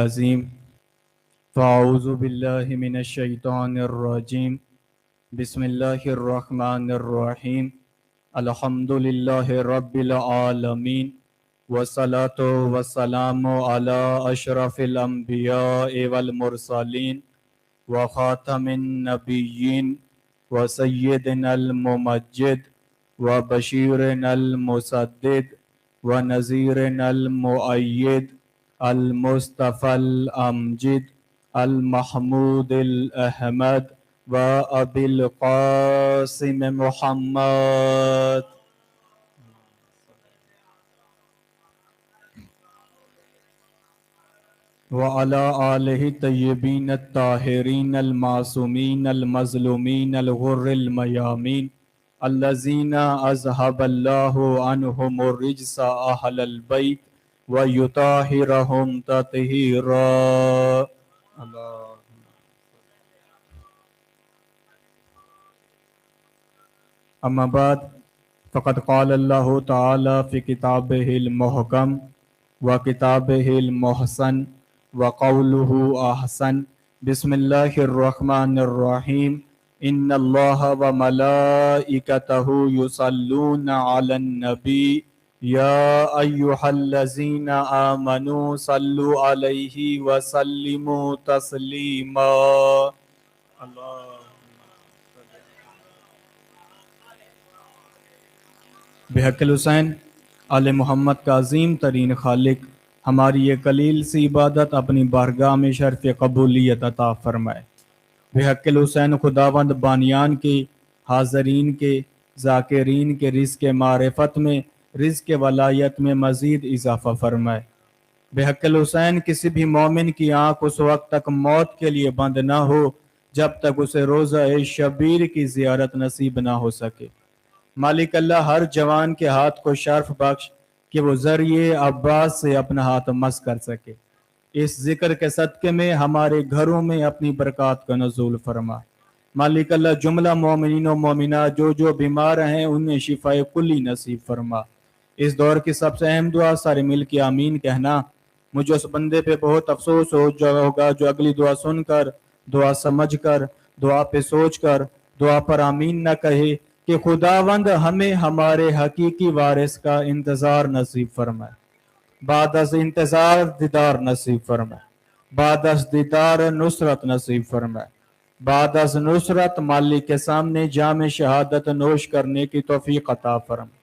عظیم فاعوذ باللہ من الشیطان الرجیم بسم اللہ الرحمن الرحیم الحمد للہ رب العالمین والصلاة والسلام علی اشرف الانبیاء والمرسلین وخاتم النبیین وسیدنا الممجد وبشیرنا المسدد ونذیرنا المؤید المصطفى الامجد المحمود الاحمد وابی القاسم محمد وعلى آلہ الطیبین الطاہرین المعصومین المظلومین الغر المیامین الذین اذهب اللہ عنہم الرجس اہل البیت وَيُطَهِّرَهُمْ تَطْهِيرًا. اما بعد فقد قال اللہ تعالی فی کتابہ المحکم وکتابہ المحسن وقولہ احسن. بسم اللہ الرحمن الرحیم. ان اللہ وملائکتہ یصلون علی النبی یا ایہا الذین آمنوا صلوا علیہ وسلموا تسلیما. بحق الحسین آل محمد کا عظیم ترین خالق ہماری یہ قلیل سی عبادت اپنی بارگاہ میں شرف قبولیت عطا فرمائے. بحق الحسین خداوند بانیان کے، حاضرین کے، ذاکرین کے رزق معرفت میں، رزق ولایت میں مزید اضافہ فرمائے. بحق الحسین کسی بھی مومن کی آنکھ اس وقت تک موت کے لیے بند نہ ہو جب تک اسے روزہ شبیر کی زیارت نصیب نہ ہو سکے. مالک اللہ ہر جوان کے ہاتھ کو شرف بخش کہ وہ ذریعے عباس سے اپنا ہاتھ مس کر سکے. اس ذکر کے صدقے میں ہمارے گھروں میں اپنی برکات کا نزول فرما. مالک اللہ جملہ مومنین و مومنات جو بیمار ہیں انہیں شفاء کلی نصیب فرما. اس دور کی سب سے اہم دعا سارے مل کے آمین کہنا. مجھے اس بندے پہ بہت افسوس ہوگا جو اگلی دعا سن کر، دعا سمجھ کر، دعا پہ سوچ کر دعا پر آمین نہ کہے کہ خداوند ہمیں ہمارے حقیقی وارث کا انتظار نصیب فرمائے. بعد از انتظار دیدار نصیب فرمائے. بعد از دیدار نصرت نصیب فرمائے. بعد از نصرت مالک کے سامنے جام شہادت نوش کرنے کی توفیق عطا فرمائے.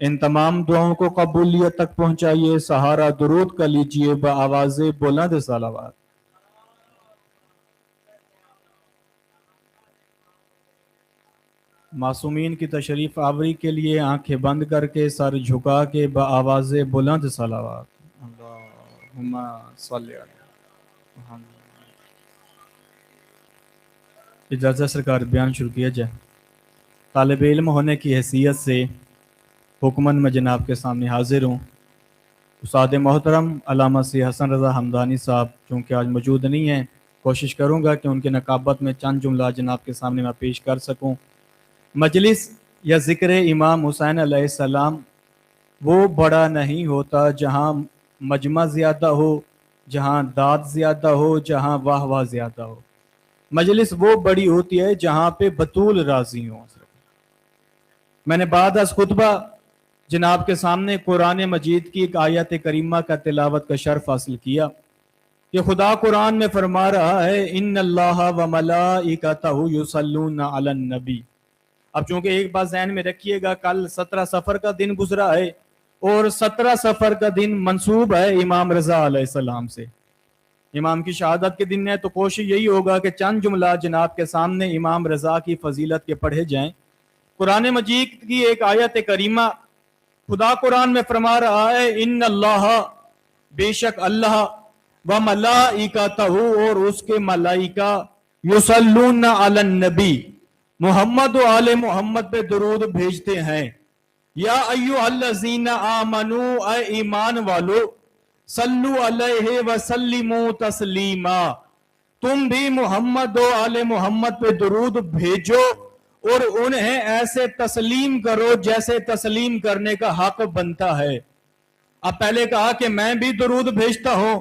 ان تمام دعاؤں کو قبولیت تک پہنچائیے. سہارا درود کا لیجئے بآواز بلند صلوات. معصومین کی تشریف آوری کے لیے آنکھیں بند کر کے سر جھکا کے بآواز بلند صلوات. اللہم صلی علی محمد. اجازت سرکار بیان شروع کیا جائے. طالب علم ہونے کی حیثیت سے حکمن میں جناب کے سامنے حاضر ہوں. استاد محترم علامہ سی حسن رضا حمدانی صاحب چونکہ آج موجود نہیں ہیں، کوشش کروں گا کہ ان کے نقابت میں چند جملہ جناب کے سامنے میں پیش کر سکوں. مجلس یا ذکر امام حسین علیہ السلام وہ بڑا نہیں ہوتا جہاں مجمع زیادہ ہو، جہاں داد زیادہ ہو، جہاں واہ واہ زیادہ ہو. مجلس وہ بڑی ہوتی ہے جہاں پہ بطول راضی ہوں. میں نے بعد از خطبہ جناب کے سامنے قرآن مجید کی ایک آیت کریمہ کا تلاوت کا شرف حاصل کیا کہ خدا قرآن میں فرما رہا ہے ان اللہ و ملائکتہ یصلون علی النبی. اب چونکہ ایک بات ذہن میں رکھیے گا، کل 17 صفر کا دن گزرا ہے اور 17 صفر کا دن منسوب ہے امام رضا علیہ السلام سے. امام کی شہادت کے دن ہے تو کوشش یہی ہوگا کہ چند جملہ جناب کے سامنے امام رضا کی فضیلت کے پڑھے جائیں. قرآن مجید کی ایک آیت کریمہ خدا قرآن میں فرما رہا ہے ان اللہ بے شک اللہ و ملائکتہ اور اس کے ملائکہ یصلون علی النبی محمد و آل محمد پہ درود بھیجتے ہیں. یا ایھا الذین آمنو اے ایمان والو صلو علیہ وسلموا تسلیما تم بھی محمد و آل محمد پہ درود بھیجو اور انہیں ایسے تسلیم کرو جیسے تسلیم کرنے کا حق بنتا ہے. اب پہلے کہا کہ میں بھی درود بھیجتا ہوں،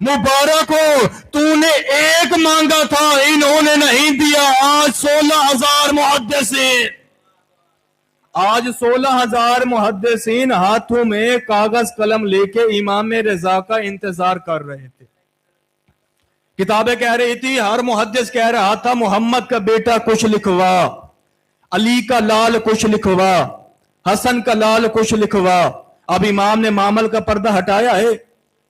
مبارک ہو، تو نے ایک مانگا تھا انہوں نے نہیں دیا۔ آج 16,000 محدثین، آج 16,000 محدثین ہاتھوں میں کاغذ قلم لے کے امام رضا کا انتظار کر رہے تھے۔ کتابیں کہہ رہی تھی، ہر محدث کہہ رہا تھا محمد کا بیٹا کچھ لکھوا، علی کا لال کچھ لکھوا، حسن کا لال کچھ لکھوا۔ اب امام نے معامل کا پردہ ہٹایا ہے۔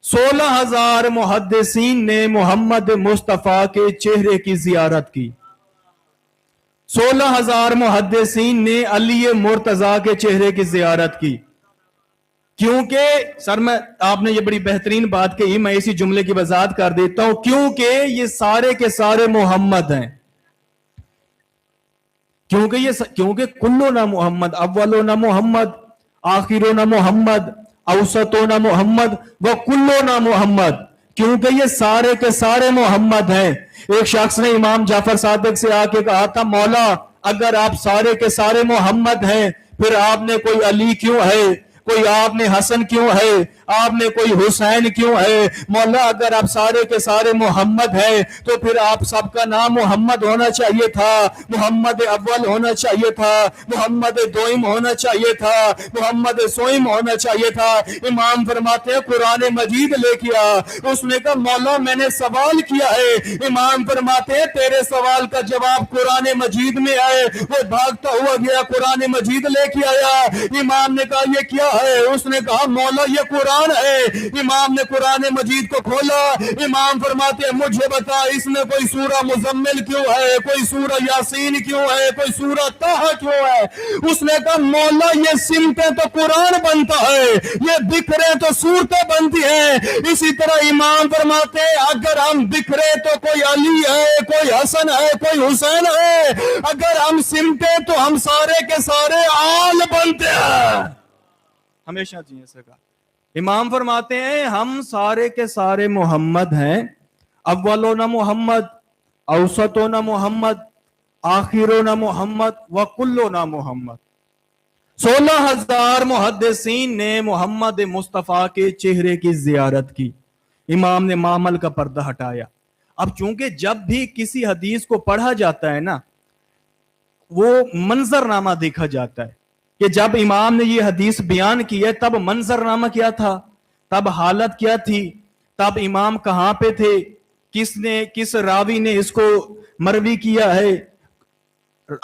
16,000 محدثین نے محمد مصطفیٰ کے چہرے کی زیارت کی۔ 16,000 محدثین نے علی مرتضیٰ کے چہرے کی زیارت کی۔ کیونکہ سر میں آپ نے یہ بڑی بہترین بات کہی، میں اسی جملے کی وضاحت کر دیتا ہوں، کیونکہ یہ سارے کے سارے محمد ہیں۔ کیونکہ کلنا محمد، اولنا محمد، آخرنا محمد، اوسطنا محمد و کلنا محمد، کیونکہ یہ سارے کے سارے محمد ہیں۔ ایک شخص نے امام جعفر صادق سے آ کے کہا تھا، مولا اگر آپ سارے کے سارے محمد ہیں پھر آپ نے کوئی علی کیوں ہے، کوئی آپ نے حسن کیوں ہے، آپ نے کوئی حسین کیوں ہے؟ مولا اگر آپ سارے کے سارے محمد ہیں تو پھر آپ سب کا نام محمد ہونا چاہیے تھا، محمد اول ہونا چاہیے تھا، محمد دوئم ہونا چاہیے تھا، محمد سوئم ہونا چاہیے تھا۔ امام فرماتے ہیں قرآن مجید لے کیا۔ اس نے کہا مولا میں نے سوال کیا ہے۔ امام فرماتے ہیں تیرے سوال کا جواب قرآن مجید میں آئے۔ وہ بھاگتا ہوا گیا، قرآن مجید لے کے آیا۔ امام نے کہا یہ کیا ہے؟ اس نے کہا مولا یہ قرآن ہے۔ امام نے قرآن مجید کو کھولا۔ امام فرماتے ہیں مجھے بتا اس میں کوئی سورہ مزمل کیوں ہے، کوئی سورہ یاسین کیوں ہے، کوئی سورہ طٰہٰ کیوں ہے؟ اس نے کہا مولا یہ سمتیں تو قرآن بنتا ہے، یہ بکھرے تو سورتیں بنتی ہیں۔ اسی طرح امام فرماتے ہیں اگر ہم بکھرے تو کوئی علی ہے، کوئی حسن ہے، کوئی حسین ہے، اگر ہم سمٹے تو ہم سارے کے سارے آل بنتے ہیں۔ ہمیشہ جی ایسے کہا۔ امام فرماتے ہیں ہم سارے کے سارے محمد ہیں، اولونا محمد، اوسطونا محمد، آخرونا محمد و کلونا محمد۔ 16,000 محدثین نے محمد مصطفیٰ کے چہرے کی زیارت کی۔ امام نے معامل کا پردہ ہٹایا۔ اب چونکہ جب بھی کسی حدیث کو پڑھا جاتا ہے نا، وہ منظر نامہ دیکھا جاتا ہے کہ جب امام نے یہ حدیث بیان کی ہے تب منظر نامہ کیا تھا، تب حالت کیا تھی، تب امام کہاں پہ تھے، کس راوی نے اس کو مروی کیا ہے،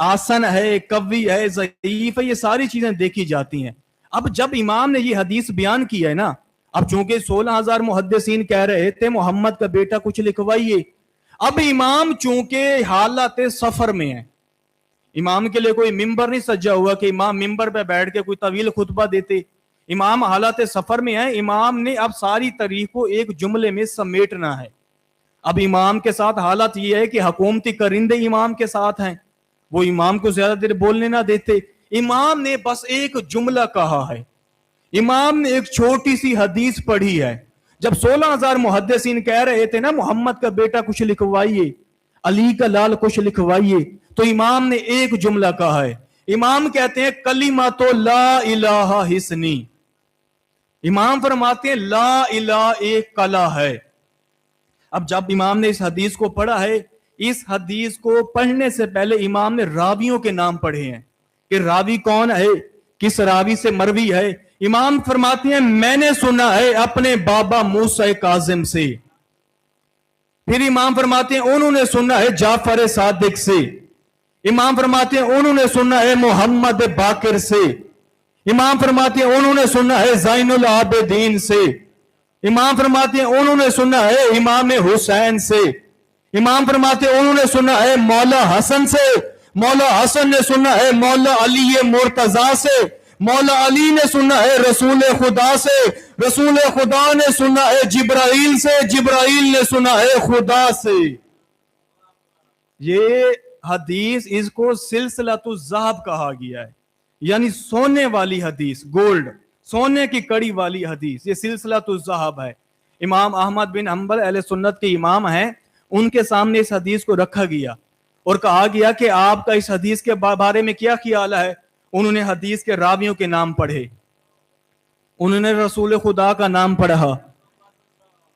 آسن ہے، قوی ہے، ضعیف ہے، یہ ساری چیزیں دیکھی جاتی ہیں۔ اب جب امام نے یہ حدیث بیان کی ہے نا، اب چونکہ 16,000 محدثین کہہ رہے تھے محمد کا بیٹا کچھ لکھوائیے، اب امام چونکہ حالت سفر میں ہیں، امام کے لیے کوئی ممبر نہیں سجا ہوا کہ امام ممبر پہ بیٹھ کے کوئی طویل خطبہ دیتے، امام حالت سفر میں ہیں۔ امام نے اب ساری تاریخ کو ایک جملے میں سمیٹنا ہے۔ اب امام کے ساتھ حالت یہ ہے کہ حکومتی کرندے امام کے ساتھ ہیں، وہ امام کو زیادہ دیر بولنے نہ دیتے۔ امام نے بس ایک جملہ کہا ہے، امام نے ایک چھوٹی سی حدیث پڑھی ہے۔ جب 16,000 محدثین کہہ رہے تھے نا محمد کا بیٹا کچھ لکھوائیے، علی کا لال کچھ لکھوائیے، تو امام نے ایک جملہ کہا ہے۔ امام کہتے ہیں کلمۃ لا الہ حسنی۔ امام فرماتے ہیں لا الہ ایک کلا ہے۔ اب جب امام نے اس حدیث کو پڑھا ہے، اس حدیث کو پڑھنے سے پہلے امام نے راویوں کے نام پڑھے ہیں کہ راوی کون ہے، کس راوی سے مروی ہے۔ امام فرماتے ہیں میں نے سنا ہے اپنے بابا موسیٰ کاظم سے، پھر امام فرماتے ہیں انہوں نے سنا ہے جعفر صادق سے، امام فرماتے ہیں انہوں نے سنا ہے محمد باقر سے، امام فرماتے ہیں انہوں نے سنا ہے زین العابدین سے، امام فرماتے ہیں انہوں نے سنا ہے امام حسین سے، امام فرماتے ہیں انہوں نے سنا ہے مولا حسن سے، مولا حسن نے سنا ہے مولا علی مرتضیٰ سے، مولا علی نے سنا ہے رسول خدا سے، رسول خدا نے سنا ہے جبرائیل سے، جبرائیل نے سنا ہے خدا سے۔ یہ حدیث اس کو سلسلۃ الذہب کہا گیا ہے، یعنی سونے والی حدیث، گولڈ، سونے کی کڑی والی حدیث، یہ سلسلۃ الذہب ہے۔ امام احمد بن حنبل اہل سنت کے امام ہیں، ان کے سامنے اس حدیث کو رکھا گیا اور کہا گیا کہ آپ کا اس حدیث کے بارے میں کیا خیال ہے؟ انہوں نے حدیث کے راویوں کے نام پڑھے، انہوں نے رسول خدا کا نام پڑھا،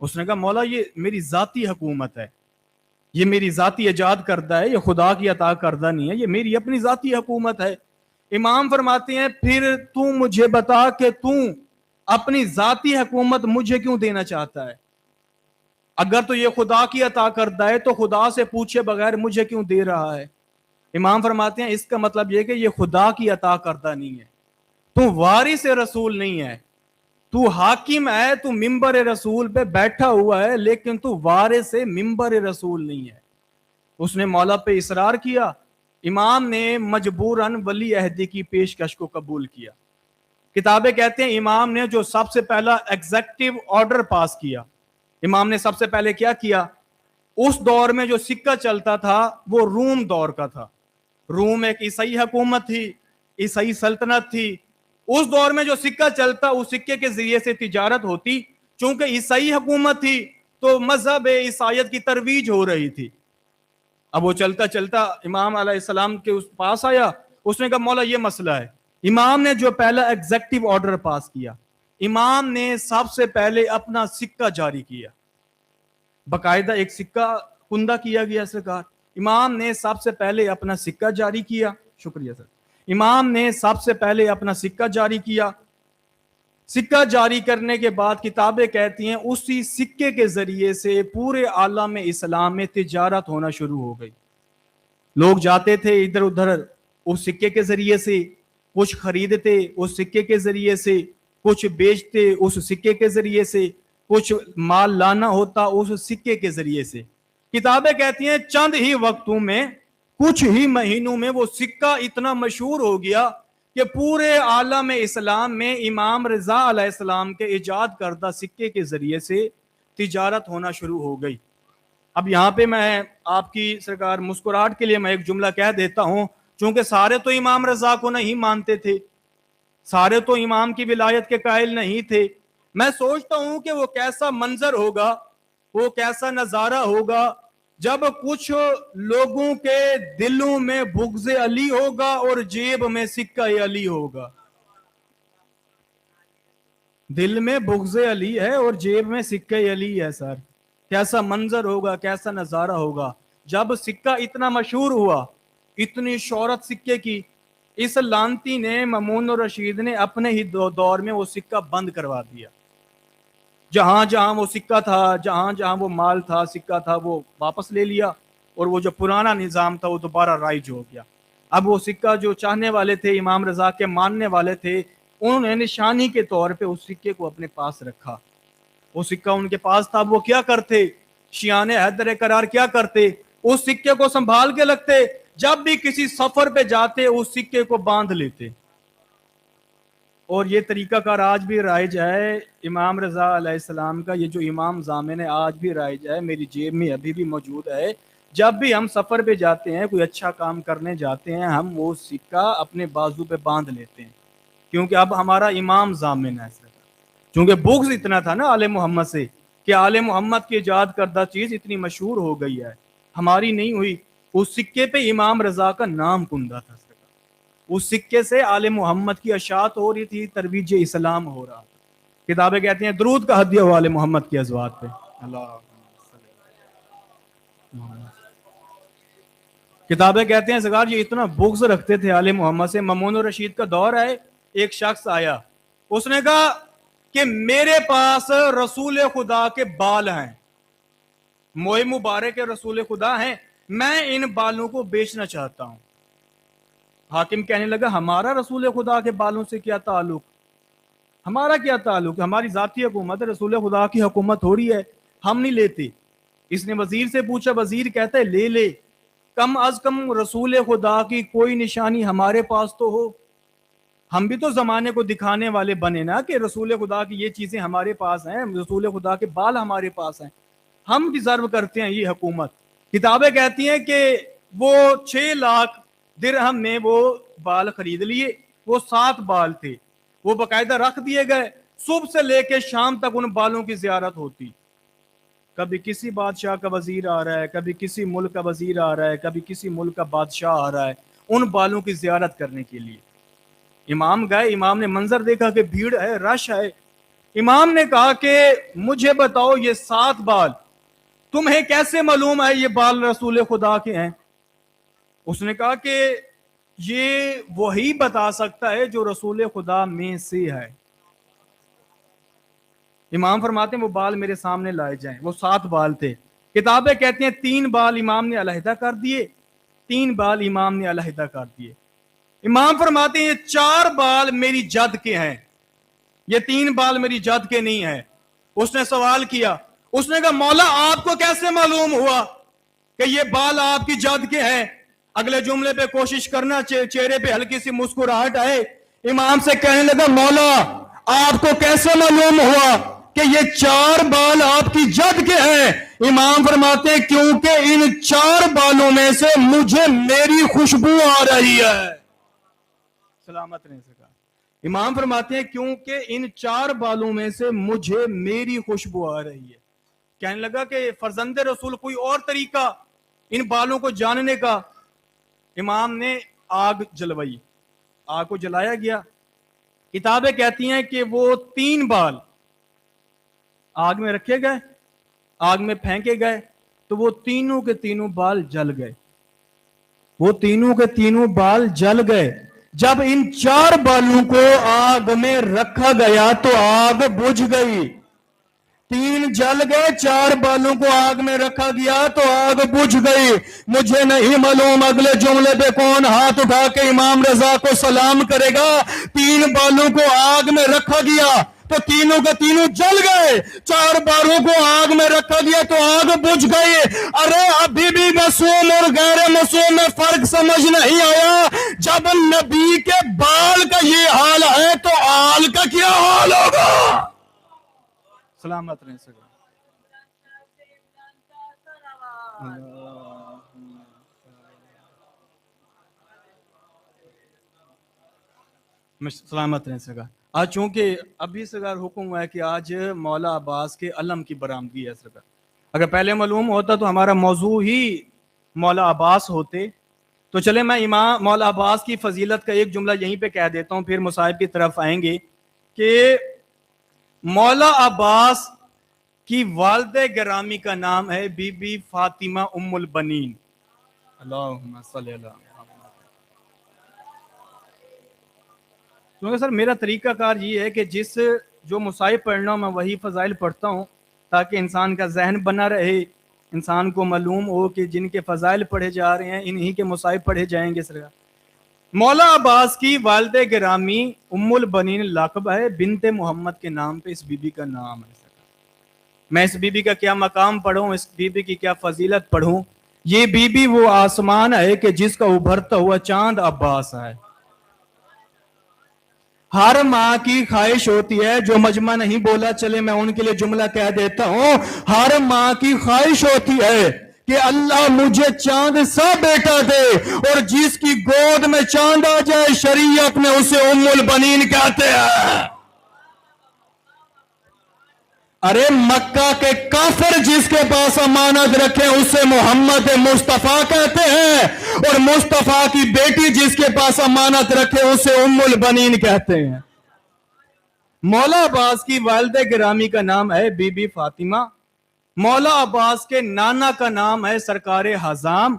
اس نے کہا مولا یہ میری ذاتی حکومت ہے، یہ میری ذاتی ایجاد کردہ ہے، یہ خدا کی عطا کردہ نہیں ہے، یہ میری اپنی ذاتی حکومت ہے۔ امام فرماتے ہیں پھر تو مجھے بتا کہ تو اپنی ذاتی حکومت مجھے کیوں دینا چاہتا ہے؟ اگر تو یہ خدا کی عطا کردہ ہے تو خدا سے پوچھے بغیر مجھے کیوں دے رہا ہے؟ امام فرماتے ہیں اس کا مطلب یہ کہ یہ خدا کی عطا کردہ نہیں ہے، تو وارث رسول نہیں ہے، تو حاکم ہے، تو ممبر رسول پہ بیٹھا ہوا ہے، لیکن تو وارث ممبر رسول نہیں ہے۔ اس نے مولا پہ اصرار کیا، امام نے مجبوراً ولی عہدی کی پیشکش کو قبول کیا۔ کتابیں کہتے ہیں امام نے جو سب سے پہلا ایگزیکٹو آرڈر پاس کیا، امام نے سب سے پہلے کیا کیا؟ اس دور میں جو سکہ چلتا تھا وہ روم دور کا تھا، روم ایک عیسائی حکومت تھی، عیسائی سلطنت تھی۔ اس دور میں جو سکہ چلتا اس سکے کے ذریعے سے تجارت ہوتی، چونکہ عیسائی حکومت تھی تو مذہب عیسائیت کی ترویج ہو رہی تھی۔ اب وہ چلتا چلتا امام علیہ السلام کے اس پاس آیا، اس نے کہا مولا یہ مسئلہ ہے۔ امام نے جو پہلا ایگزیکٹو آرڈر پاس کیا، امام نے سب سے پہلے اپنا سکہ جاری کیا، باقاعدہ ایک سکہ کندہ کیا گیا سرکار۔ امام نے سب سے پہلے اپنا سکہ جاری کیا، شکریہ سر، امام نے سب سے پہلے اپنا سکہ جاری کیا۔ سکہ جاری کرنے کے بعد کتابیں کہتی ہیں اسی سکے کے ذریعے سے پورے عالم اسلام میں تجارت ہونا شروع ہو گئی۔ لوگ جاتے تھے ادھر ادھر اس سکے کے ذریعے سے، کچھ خریدتے اس سکے کے ذریعے سے، کچھ بیچتے اس سکے کے ذریعے سے، کچھ مال لانا ہوتا اس سکے کے ذریعے سے۔ کتابیں کہتی ہیں چند ہی وقتوں میں، کچھ ہی مہینوں میں وہ سکہ اتنا مشہور ہو گیا کہ پورے عالم اسلام میں امام رضا علیہ السلام کے ایجاد کردہ سکے کے ذریعے سے تجارت ہونا شروع ہو گئی۔ اب یہاں پہ میں آپ کی سرکار مسکراہٹ کے لیے میں ایک جملہ کہہ دیتا ہوں، چونکہ سارے تو امام رضا کو نہیں مانتے تھے، سارے تو امام کی ولایت کے قائل نہیں تھے۔ میں سوچتا ہوں کہ وہ کیسا منظر ہوگا، وہ کیسا نظارہ ہوگا جب کچھ لوگوں کے دلوں میں بغض علی ہوگا اور جیب میں سکہ علی ہوگا۔ دل میں بغض علی ہے اور جیب میں سکہ علی ہے سر، کیسا منظر ہوگا، کیسا نظارہ ہوگا جب سکہ اتنا مشہور ہوا، اتنی شہرت سکے کی۔ اس لانتی نے مامون الرشید نے اپنے ہی دور میں وہ سکہ بند کروا دیا۔ جہاں جہاں وہ سکہ تھا، جہاں جہاں وہ مال تھا، سکہ تھا، وہ واپس لے لیا، اور وہ جو پرانا نظام تھا وہ دوبارہ رائج ہو گیا۔ اب وہ سکہ جو چاہنے والے تھے، امام رضا کے ماننے والے تھے، انہوں نے نشانی کے طور پہ اس سکے کو اپنے پاس رکھا۔ وہ سکہ ان کے پاس تھا، وہ کیا کرتے؟ شیعان حیدر قرار کیا کرتے؟ اس سکے کو سنبھال کے رکھتے، جب بھی کسی سفر پہ جاتے اس سکے کو باندھ لیتے۔ اور یہ طریقہ کار آج بھی رائج ہے امام رضا علیہ السلام کا، یہ جو امام ضامن ہے آج بھی رائج ہے، میری جیب میں ابھی بھی موجود ہے۔ جب بھی ہم سفر پہ جاتے ہیں، کوئی اچھا کام کرنے جاتے ہیں، ہم وہ سکہ اپنے بازو پہ باندھ لیتے ہیں، کیونکہ اب ہمارا امام ضامن ہے۔ چونکہ بغض اتنا تھا نا آل محمد سے، کہ آل محمد کی ایجاد کردہ چیز اتنی مشہور ہو گئی ہے، ہماری نہیں ہوئی۔ اس سکے پہ امام رضا کا نام کندہ تھا، اس سکے سے آل محمد کی اشاعت ہو رہی تھی، ترویج اسلام ہو رہا تھا۔ کتابیں کہتی ہیں درود کا ہدیہ ہو آل محمد کی ازواج پہ۔ کتابیں کہتے ہیں سرکار یہ اتنا بغض رکھتے تھے آل محمد سے۔ مامون الرشید کا دور ہے، ایک شخص آیا، اس نے کہا کہ میرے پاس رسول خدا کے بال ہیں، موئے مبارک رسول خدا ہیں، میں ان بالوں کو بیچنا چاہتا ہوں۔ حاکم کہنے لگا ہمارا رسول خدا کے بالوں سے کیا تعلق؟ ہمارا کیا تعلق؟ ہماری ذاتی حکومت ہے، رسول خدا کی حکومت ہو رہی ہے، ہم نہیں لیتے۔ اس نے وزیر سے پوچھا، وزیر کہتا ہے لے لے، کم از کم رسول خدا کی کوئی نشانی ہمارے پاس تو ہو، ہم بھی تو زمانے کو دکھانے والے بنے نا کہ رسول خدا کی یہ چیزیں ہمارے پاس ہیں، رسول خدا کے بال ہمارے پاس ہیں، ہم ڈیزرو کرتے ہیں یہ حکومت۔ کتابیں کہتی ہیں کہ وہ 6 لاکھ درہم میں وہ بال خرید لیے، وہ 7 بال تھے، وہ باقاعدہ رکھ دیے گئے، صبح سے لے کے شام تک ان بالوں کی زیارت ہوتی۔ کبھی کسی بادشاہ کا وزیر آ رہا ہے، کبھی کسی ملک کا وزیر آ رہا ہے، کبھی کسی ملک کا بادشاہ آ رہا ہے ان بالوں کی زیارت کرنے کے لیے۔ امام گئے، امام نے منظر دیکھا کہ بھیڑ ہے، رش ہے، امام نے کہا کہ مجھے بتاؤ یہ 7 بال تمہیں کیسے معلوم ہے یہ بال رسول خدا کے ہیں؟ اس نے کہا کہ یہ وہی بتا سکتا ہے جو رسول خدا میں سے ہے۔ امام فرماتے ہیں وہ بال میرے سامنے لائے جائیں، وہ 7 بال تھے۔ کتابیں کہتی ہیں 3 بال امام نے علیحدہ کر دیے، 3 بال امام نے علیحدہ کر دیے۔ امام فرماتے ہیں یہ 4 بال میری جد کے ہیں، یہ 3 بال میری جد کے نہیں ہیں۔ اس نے سوال کیا، اس نے کہا مولا آپ کو کیسے معلوم ہوا کہ یہ بال آپ کی جد کے ہیں؟ اگلے جملے پہ کوشش کرنا چہرے پہ ہلکی سی مسکراہٹ آئے۔ امام سے کہنے لگا مولا آپ کو کیسے معلوم ہوا کہ یہ 4 بال آپ کی جد کے ہیں؟ امام فرماتے ہیں کیونکہ ان 4 بالوں میں سے مجھے میری خوشبو آ رہی ہے۔ سلامت رہیں سکا۔ امام فرماتے ہیں کیونکہ ان 4 بالوں میں سے مجھے میری خوشبو آ رہی ہے۔ کہنے لگا کہ فرزند رسول کوئی اور طریقہ ان بالوں کو جاننے کا؟ امام نے آگ جلوائی، آگ کو جلایا گیا۔ کتابیں کہتی ہیں کہ وہ 3 بال آگ میں رکھے گئے، آگ میں پھینکے گئے تو وہ تینوں کے تینوں بال جل گئے، وہ تینوں کے تینوں بال جل گئے۔ جب ان 4 بالوں کو آگ میں رکھا گیا تو آگ بجھ گئی، 3 جل گئے، 4 بالوں کو آگ میں رکھا گیا تو آگ بجھ گئی۔ مجھے نہیں معلوم اگلے جملے پہ کون ہاتھ اٹھا کے امام رضا کو سلام کرے گا۔ 3 بالوں کو آگ میں رکھا گیا تو تینوں کے تینوں جل گئے، 4 بالوں کو آگ میں رکھا گیا تو آگ بجھ گئی۔ ارے ابھی بھی معصوم اور غیر معصوم میں فرق سمجھ نہیں آیا؟ جب نبی کے بال کا یہ حال ہے تو آل کا کیا حال ہوگا؟ سلامت رہیں سکا۔ سلامت رہیں سکا۔ آج چونکہ ابھی سرکار حکم ہوا ہے کہ آج مولا عباس کے علم کی برآمدگی ہے سرکار، اگر پہلے معلوم ہوتا تو ہمارا موضوع ہی مولا عباس ہوتے۔ تو چلے میں امام مولا عباس کی فضیلت کا ایک جملہ یہیں پہ کہہ دیتا ہوں، پھر مصائب کی طرف آئیں گے کہ مولا عباس کی والد گرامی کا نام ہے بی بی فاطمہ ام البنین۔ اللہم صلی اللہ علیہ وسلم۔ کیونکہ سر میرا طریقہ کار یہ ہے کہ جو مصائب پڑھنا ہوں میں وہی فضائل پڑھتا ہوں تاکہ انسان کا ذہن بنا رہے، انسان کو معلوم ہو کہ جن کے فضائل پڑھے جا رہے ہیں انہی کے مصائب پڑھے جائیں گے سر۔ مولا عباس کی والد گرامی ام البنین لقب ہے، بنت محمد کے نام پہ اس بی بی کا نام ہے۔ میں اس بی بی کا کیا مقام پڑھوں، اس بی بی کی کیا فضیلت پڑھوں؟ یہ بی بی وہ آسمان ہے کہ جس کا ابھرتا ہوا چاند عباس ہے۔ ہر ماں کی خواہش ہوتی ہے، جو مجمع نہیں بولا چلے میں ان کے لیے جملہ کہہ دیتا ہوں، ہر ماں کی خواہش ہوتی ہے کہ اللہ مجھے چاند سا بیٹا دے، اور جس کی گود میں چاند آ جائے شریعت میں اسے ام البنین کہتے ہیں۔ ارے مکہ کے کافر جس کے پاس امانت رکھے اسے محمد مصطفیٰ کہتے ہیں، اور مصطفیٰ کی بیٹی جس کے پاس امانت رکھے اسے ام البنین کہتے ہیں۔ مولا عباس کی والد گرامی کا نام ہے بی بی فاطمہ، مولا عباس کے نانا کا نام ہے سرکار حزام،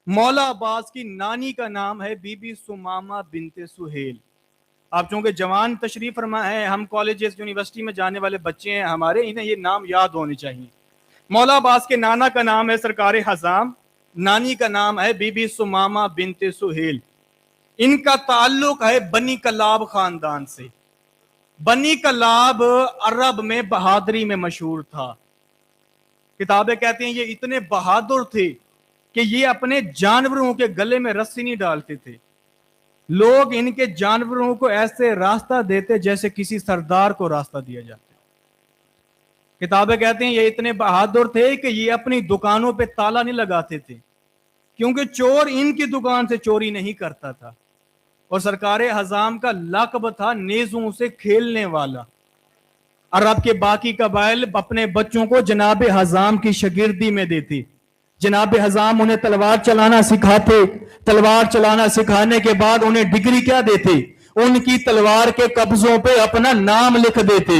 مولا عباس کی نانی کا نام ہے بی بی سمامہ بنت سہیل۔ آپ چونکہ جوان تشریف فرما ہے، ہم کالجز یونیورسٹی میں جانے والے بچے ہیں ہمارے، انہیں یہ نام یاد ہونے چاہیے۔ مولا عباس کے نانا کا نام ہے سرکار حزام، نانی کا نام ہے بی بی سمامہ بنت سہیل۔ ان کا تعلق ہے بنی کلاب خاندان سے۔ بنی کلاب عرب میں بہادری میں مشہور تھا۔ کتابیں کہتے ہیں یہ اتنے بہادر تھے کہ یہ اپنے جانوروں کے گلے میں رسی نہیں ڈالتے تھے، لوگ ان کے جانوروں کو ایسے راستہ دیتے جیسے کسی سردار کو راستہ دیا جاتا۔ کتابیں کہتے ہیں یہ اتنے بہادر تھے کہ یہ اپنی دکانوں پہ تالا نہیں لگاتے تھے، کیونکہ چور ان کی دکان سے چوری نہیں کرتا تھا۔ اور سرکار حزام کا لقب تھا نیزوں سے کھیلنے والا۔ عرب کے باقی قبائل اپنے بچوں کو جناب حزام کی شاگردی میں دیتے، جناب حزام انہیں تلوار چلانا سکھاتے، تلوار چلانا سکھانے کے بعد انہیں ڈگری کیا دیتے، ان کی تلوار کے قبضوں پہ اپنا نام لکھ دیتے،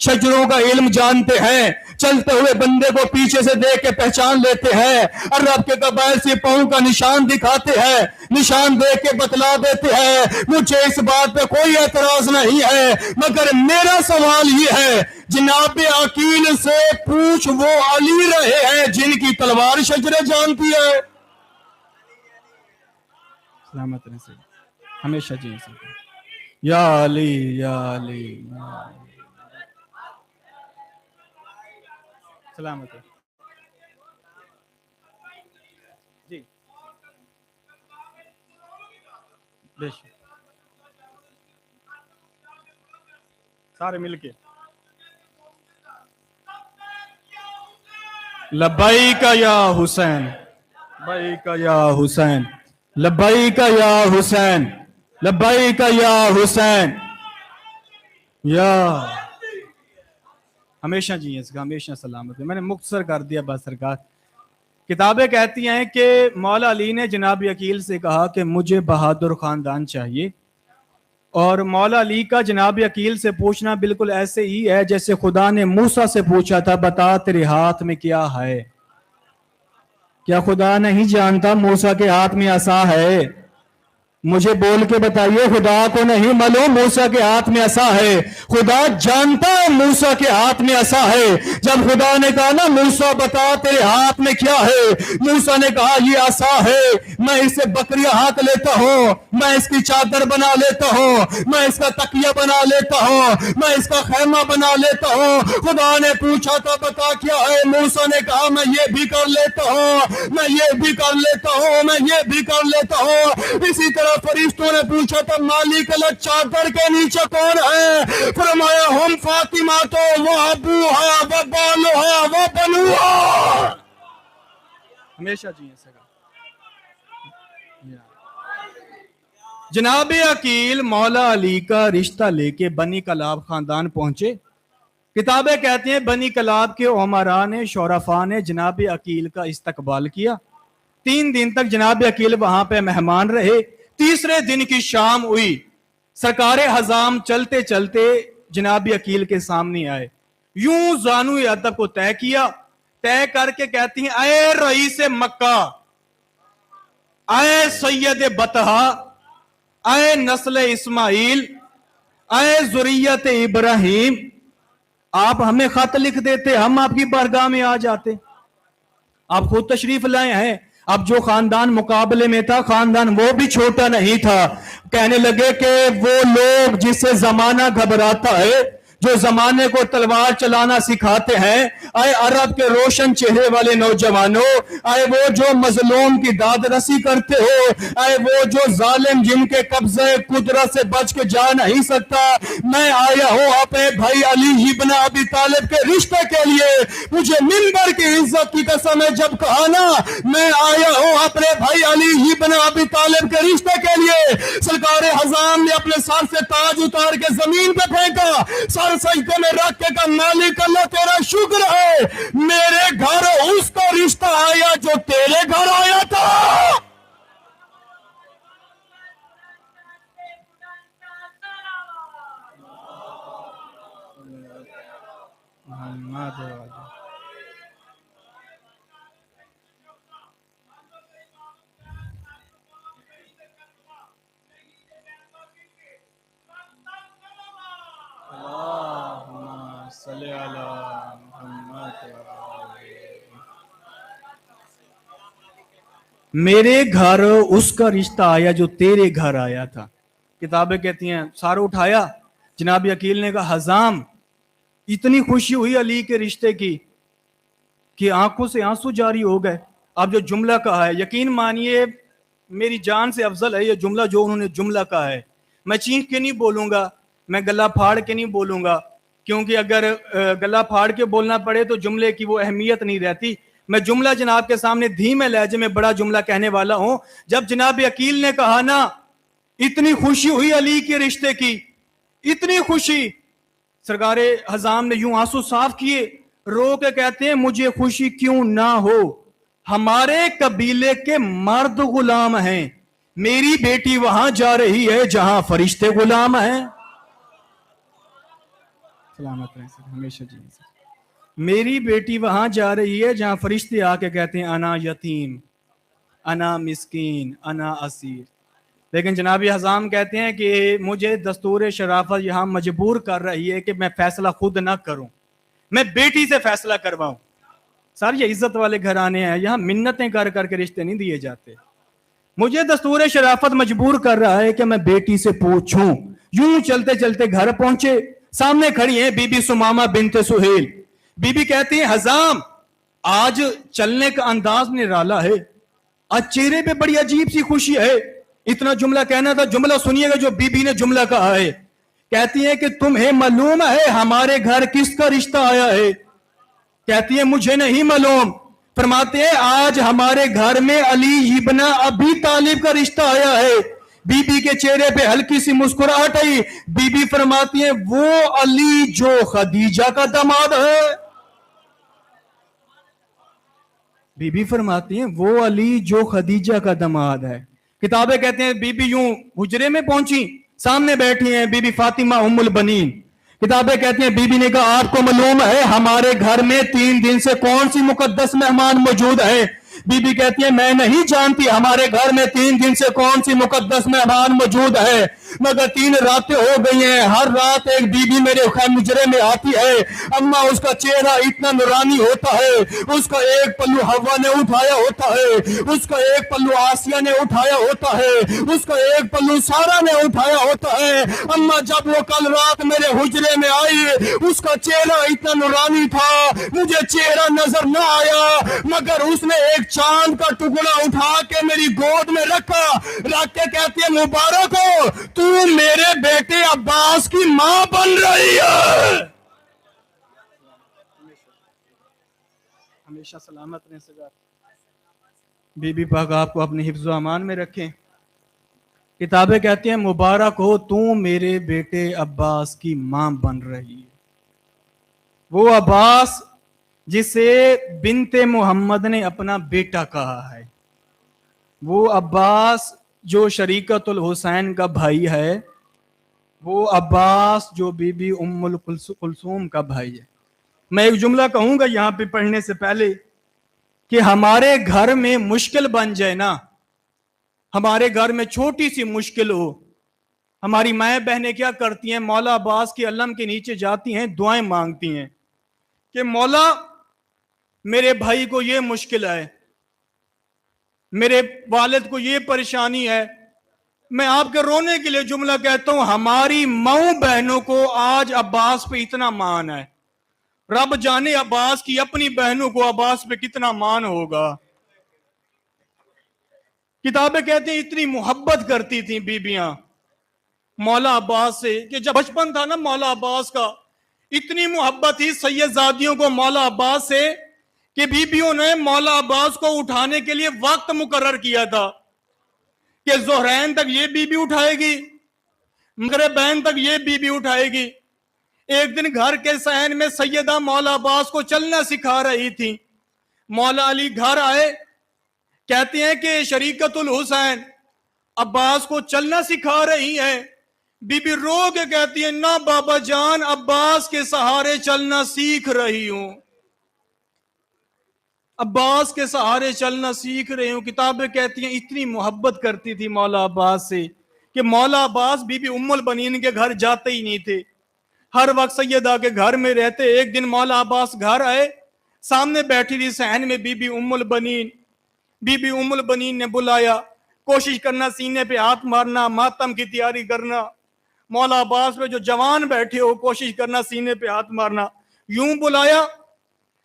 شجروں کا علم جانتے ہیں، چلتے ہوئے بندے کو پیچھے سے دیکھ کے پہچان لیتے ہیں، اور رب کے قبائل سے پاؤں کا نشان دکھاتے ہیں، نشان دیکھ کے بتلا دیتے ہیں۔ مجھے اس بات پہ کوئی اعتراض نہیں ہے، مگر میرا سوال یہ ہے، جناب عقیل سے پوچھ وہ علی رہے ہیں جن کی تلوار شجریں جانتی ہے۔ سلامت رہیں سید، ہمیشہ جی سید۔ یا علی یا علی یا علی۔ سلامت رہیں جی، بے شک، سارے مل کے لبیک یا حسین، لبیک یا حسین، لبیک یا حسین، لبیک یا حسین، یا ہمیشہ جی اس کا ہمیشہ سلامت ہے۔ میں نے مختصر کر دیا بس سرکار۔ کتابیں کہتی ہیں کہ مولا علی نے جناب عقیل سے کہا کہ مجھے بہادر خاندان چاہیے، اور مولا علی کا جناب عقیل سے پوچھنا بالکل ایسے ہی ہے جیسے خدا نے موسیٰ سے پوچھا تھا بتا تیرے ہاتھ میں کیا ہے؟ کیا خدا نہیں جانتا موسیٰ کے ہاتھ میں عصا ہے؟ مجھے بول کے بتائیے، خدا کو نہیں معلوم موسیٰ کے ہاتھ میں عصا ہے؟ خدا جانتا ہے موسیٰ کے ہاتھ میں عصا ہے۔ جب خدا نے کہا نا موسیٰ بتا تیرے ہاتھ میں کیا ہے، موسیٰ نے کہا یہ عصا ہے، میں اسے بکریاں ہاتھ لیتا ہوں، میں اس کی چادر بنا لیتا ہوں، میں اس کا تکیہ بنا لیتا ہوں، میں اس کا خیمہ بنا لیتا ہوں۔ خدا نے پوچھا تھا بتا کیا ہے، موسیٰ نے کہا میں یہ بھی کر لیتا ہوں، میں یہ بھی کر لیتا ہوں، میں یہ بھی کر لیتا ہوں۔ اسی طرح فرشتوں نے پوچھا تھا مالک اللہ چادر کے نیچے کون ہے؟ فرمایا ہم فاطمہ تو وہ ابوہا وہ بالوہا وہ بنوہا۔ ہمیشہ جی سکا۔ جناب عقیل مولا علی کا رشتہ لے کے بنی کلاب خاندان پہنچے۔ کتابیں کہتی ہیں بنی کلاب کے عمراء نے، شرفاء نے جناب عقیل کا استقبال کیا۔ 3 دن تک جناب عقیل وہاں پہ مہمان رہے۔ تیسرے دن کی شام ہوئی، سرکار حزام چلتے چلتے جناب عقیل کے سامنے آئے، یوں زانو ادب کو طے کیا، طے کر کے کہتی ہیں اے رئیس مکہ، اے سید بطحا، اے نسل اسماعیل، اے ذریت ابراہیم، آپ ہمیں خط لکھ دیتے، ہم آپ کی بارگاہ میں آ جاتے۔ آپ خود تشریف لائے ہیں۔ اب جو خاندان مقابلے میں تھا، خاندان وہ بھی چھوٹا نہیں تھا۔ کہنے لگے کہ وہ لوگ جس سے زمانہ گھبراتا ہے، جو زمانے کو تلوار چلانا سکھاتے ہیں، اے عرب کے روشن چہرے والے نوجوانوں، اے وہ جو مظلوم کی داد رسی کرتے ہو، اے وہ جو ظالم جن کے قبضے قدرت سے بچ کے جا نہیں سکتا، میں آیا ہوں اپنے بھائی علی ابن ابی طالب کے رشتے کے لیے۔ مجھے منبر کی عزت کی قسم ہے، جب کہا نا میں آیا ہوں اپنے بھائی علی ابن ابی طالب کے رشتے کے لیے، سرکار حزام نے اپنے سر سے تاج اتار کے زمین پہ پھینکا، سر سجدے میں رکھ کے کہا مالک اللہ تیرا شکر ہے، میرے گھر اس کا رشتہ آیا جو تیرے گھر آیا تھا۔ میرے گھر اس کا رشتہ آیا جو تیرے گھر آیا تھا۔ کتابیں کہتی ہیں سارا اٹھایا، جناب عقیل نے کہا حزام، اتنی خوشی ہوئی علی کے رشتے کی کہ آنکھوں سے آنسو جاری ہو گئے۔ اب جو جملہ کہا ہے، یقین مانیے میری جان سے افضل ہے یہ جملہ جو انہوں نے جملہ کہا ہے۔ میں چینخ کے نہیں بولوں گا، میں گلا پھاڑ کے نہیں بولوں گا، کیونکہ اگر گلا پھاڑ کے بولنا پڑے تو جملے کی وہ اہمیت نہیں رہتی۔ میں جملہ جناب کے سامنے دھیمے لہجے میں بڑا جملہ کہنے والا ہوں۔ جب جناب عقیل نے کہا نا اتنی خوشی ہوئی علی کے رشتے کی، اتنی خوشی، سرکار حزام نے یوں آنسو صاف کیے، رو کے کہتے ہیں مجھے خوشی کیوں نہ ہو، ہمارے قبیلے کے مرد غلام ہیں، میری بیٹی وہاں جا رہی ہے جہاں فرشتے غلام ہیں۔ سلامت رہیں سر، ہمیشہ جی سر۔ میری بیٹی وہاں جا رہی ہے جہاں فرشتے آ کے کہتے ہیں انا یتیم، انا مسکین، انا اسیر، لیکن جناب حزام کہتے ہیں کہ مجھے دستور شرافت یہاں مجبور کر رہی ہے کہ میں فیصلہ خود نہ کروں، میں بیٹی سے فیصلہ کرواؤں۔ سر یہ عزت والے گھرانے ہیں، یہاں منتیں کر کر کے رشتے نہیں دیے جاتے۔ مجھے دستور شرافت مجبور کر رہا ہے کہ میں بیٹی سے پوچھوں۔ یوں چلتے چلتے گھر پہنچے، سامنے کھڑی ہیں بی بی سمامہ بنت سہیل۔ بی بی کہتی ہیں حزام آج چلنے کا انداز نرالا ہے، آج چہرے پہ بڑی عجیب سی خوشی ہے۔ اتنا جملہ کہنا تھا، جملہ سنیے گا جو بی بی نے جملہ کہا ہے۔ کہتی ہیں کہ تمہیں معلوم ہے ہمارے گھر کس کا رشتہ آیا ہے؟ کہتی ہیں مجھے نہیں معلوم۔ فرماتے ہیں آج ہمارے گھر میں علی ابن ابی طالب کا رشتہ آیا ہے۔ بی بی کے چہرے پہ ہلکی سی مسکراہٹ آئی۔ بی بی فرماتی ہیں وہ علی جو خدیجہ کا داماد ہے۔ بی بی فرماتی ہیں وہ علی جو خدیجہ کا داماد ہے۔ کتابیں کہتے ہیں بی بی یوں حجرے میں پہنچی، سامنے بیٹھی ہیں بی بی فاطمہ ام البنین۔ کتابیں کہتی ہیں بی بی نے کہا آپ کو معلوم ہے ہمارے گھر میں 3 دن سے کون سی مقدس مہمان موجود ہے؟ بی بی کہتی ہے میں نہیں جانتی ہمارے گھر میں 3 دن سے کون سی مقدس مہمان موجود ہے، مگر 3 راتیں ہو گئی ہیں، ہر رات ایک بی بی میرے مجرے میں آتی ہے۔ اما اس کا چہرہ اتنا نورانی ہوتا ہے، اس کا ایک پلو ہوا نے اٹھایا ہوتا ہے، اس کا ایک پلو آسیہ نے اٹھایا ہوتا ہے، اس کا ایک پلو سارا نے اٹھایا ہوتا ہے۔ اما جب وہ کل رات میرے حجرے میں آئی اس کا چہرہ اتنا نورانی تھا، مجھے چہرہ نظر نہ آیا، مگر اس نے ایک چاند کا ٹکڑا اٹھا کے میری گود میں رکھا، رکھ کے کہتی ہے مبارک ہو تو میرے بیٹے عباس کی ماں بن رہی ہے۔ ہمیشہ سلامت رہیں سرکار، بی بی پاک آپ کو اپنے حفظ و امان میں رکھیں۔ کتابیں کہتی ہیں مبارک ہو تو میرے بیٹے عباس کی ماں بن رہی ہے۔ وہ عباس جسے بنت محمد نے اپنا بیٹا کہا ہے، وہ عباس جو شریکت الحسین کا بھائی ہے، وہ عباس جو بی بی ام کلثوم کا بھائی ہے۔ میں ایک جملہ کہوں گا یہاں پہ پڑھنے سے پہلے کہ ہمارے گھر میں مشکل بن جائے نا، ہمارے گھر میں چھوٹی سی مشکل ہو، ہماری مائیں بہنیں کیا کرتی ہیں؟ مولا عباس کی علم کے نیچے جاتی ہیں، دعائیں مانگتی ہیں کہ مولا میرے بھائی کو یہ مشکل ہے، میرے والد کو یہ پریشانی ہے۔ میں آپ کے رونے کے لیے جملہ کہتا ہوں، ہماری ماؤں بہنوں کو آج عباس پہ اتنا مان ہے، رب جانے عباس کی اپنی بہنوں کو عباس پہ کتنا مان ہوگا۔ کتابیں کہتے ہیں اتنی محبت کرتی تھیں بیبیاں مولا عباس سے کہ جب بچپن تھا نا مولا عباس کا، اتنی محبت تھی سیدزادیوں کو مولا عباس سے کہ بیبیوں نے مولا عباس کو اٹھانے کے لیے وقت مقرر کیا تھا کہ ظہرین تک یہ بی بی اٹھائے گی، مغربین تک یہ بی بی اٹھائے گی۔ ایک دن گھر کے صحن میں سیدہ مولا عباس کو چلنا سکھا رہی تھی، مولا علی گھر آئے، کہتے ہیں کہ شریکت الحسین عباس کو چلنا سکھا رہی ہے۔ بی بی رو کے کہتی ہے نہ بابا جان، عباس کے سہارے چلنا سیکھ رہی ہوں، عباس کے سہارے چلنا سیکھ رہی ہوں۔ کتابیں کہتی ہیں اتنی محبت کرتی تھی مولا عباس سے کہ مولا عباس بی بی ام البنین کے گھر جاتے ہی نہیں تھے، ہر وقت سیدہ کے گھر میں رہتے۔ ایک دن مولا عباس گھر آئے، سامنے بیٹھی تھی صحن میں بی بی ام البنین۔ بی بی ام البنین نے بلایا، کوشش کرنا سینے پہ ہاتھ مارنا، ماتم کی تیاری کرنا، مولا عباس پہ جو جوان بیٹھے ہو کوشش کرنا سینے پہ ہاتھ مارنا۔ یوں بلایا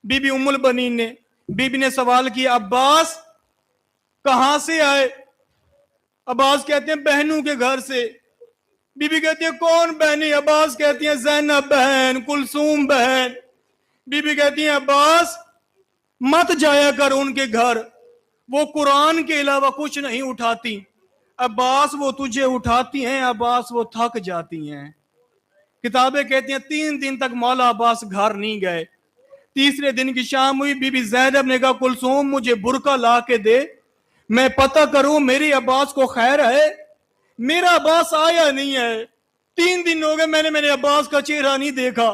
بی بی ام البنین نے، بی بی نے سوال کیا عباس کہاں سے آئے؟ عباس کہتے ہیں بہنوں کے گھر سے۔ بی بی کہتی ہے کون بہنیں؟ عباس کہتی ہیں زینب بہن، کلثوم بہن۔ بی بی کہتی ہیں عباس مت جایا کر ان کے گھر، وہ قرآن کے علاوہ کچھ نہیں اٹھاتی۔ عباس وہ تجھے اٹھاتی ہیں، عباس وہ تھک جاتی ہیں۔ کتابیں کہتی ہیں 3 دن تک مولا عباس گھر نہیں گئے۔ تیسرے دن کی شام ہوئی، بی بی زینب نے کہا کلثوم مجھے برقع لا کے دے، میں پتہ کروں میری عباس کو خیر ہے۔ میرا عباس آیا نہیں ہے، 3 دن ہو گئے میں نے میرے عباس کا چہرہ نہیں دیکھا۔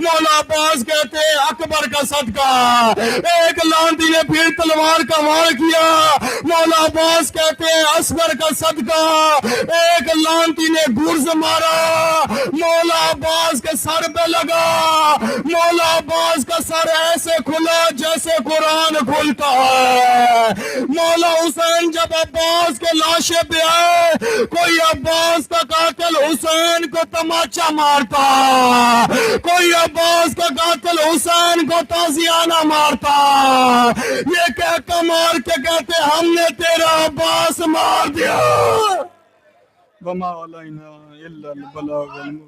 مولا عباس کہتے ہیں اکبر کا صدقہ. ایک لانتی نے پھر تلوار کا وار کیا. مولا عباس کہتے ہیں اصغر کا صدقہ. ایک لانتی نے گرز مارا, مولا عباس کے سر پہ لگا. مولا عباس کا سر ایسے کھلا جیسے قرآن کھلتا ہے. مولا حسین جب عباس کے لاشے پہ آئے, کوئی عباس کا قاتل حسین کو تماچا مارتا, کوئی عباس کا قاتل حسین کو تازیانہ مارتا. یہ کہہ کے مار کے کہتے ہم نے تیرا عباس مار دیا. وما علینا الا البلاغ المبین.